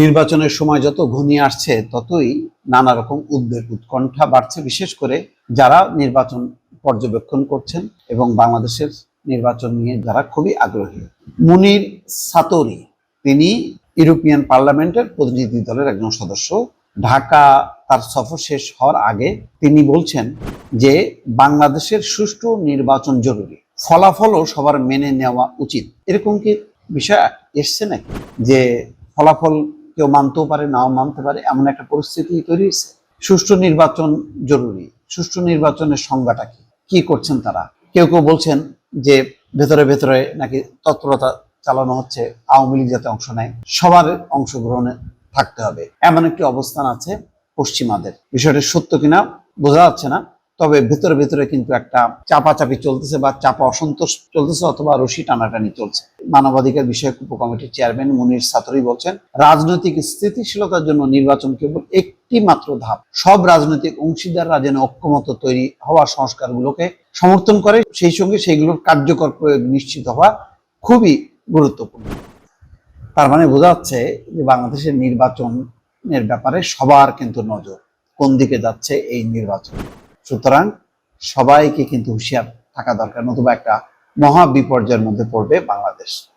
নির্বাচনের সময় যত ঘনিয়ে আসছে ততই নানা রকম উদ্বেগ উৎকণ্ঠা বাড়ছে, বিশেষ করে যারা নির্বাচন পর্যবেক্ষণ করছেন এবং বাংলাদেশের নির্বাচন নিয়ে যারা খুবই আগ্রহী। মুনির সাতরি, তিনি ইউরোপিয়ান পার্লামেন্টের প্রতিনিধি দলের একজন সদস্য। ঢাকা তার সফর শেষ হওয়ার আগে তিনি বলছেন যে বাংলাদেশের সুষ্ঠু নির্বাচন জরুরি, ফলাফলও সবার মেনে নেওয়া উচিত। এরকম কি বিষয় এসছে নাকি যে ফলাফল কেউ মানতেও পারে, নাও মানতে পারে, এমন একটা পরিস্থিতি তৈরি হয়েছে? সুষ্ঠু নির্বাচন জরুরি, সুষ্ঠু নির্বাচনের সংজ্ঞাটা কি, কি করছেন তারা? কেউ কেউ বলছেন যে ভেতরে ভেতরে নাকি তৎপরতা চালানো হচ্ছে, আওয়ামী লীগ যাতে অংশ নেয়, সবার অংশগ্রহণে থাকতে হবে, এমন একটি অবস্থান আছে পশ্চিমাদের। বিষয়টা সত্য কিনা বোঝা যাচ্ছে না, তবে ভেতরে ভেতরে কিন্তু একটা চাপাচাপি চলতেছে বা চাপা অসন্তোষ চলতেছে, অথবা রশি টানাটানি চলছে। মানবাধিকার বিষয়ক উপকমিটির চেয়ারম্যান মুনির সাতরি বলছেন, রাজনৈতিক স্থিতিশীলতার জন্য নির্বাচন কেবল একটি মাত্র ধাপ। সব রাজনৈতিক অংশীদাররা যেন ঐক্যমত তৈরি হওয়া সংস্কারগুলোকে সমর্থন করে, সেই সঙ্গে সেইগুলোর কার্যকর প্রয়োগ নিশ্চিত হওয়া খুবই গুরুত্বপূর্ণ। তার মানে বোঝা যাচ্ছে যে বাংলাদেশের নির্বাচনের ব্যাপারে সবার কিন্তু নজর কোন দিকে যাচ্ছে এই নির্বাচন। সুতরাং সবাইকে কিন্তু হুঁশিয়ার থাকা দরকার, নতুবা একটা মহা বিপর্যয়ের মধ্যে পড়বে বাংলাদেশ।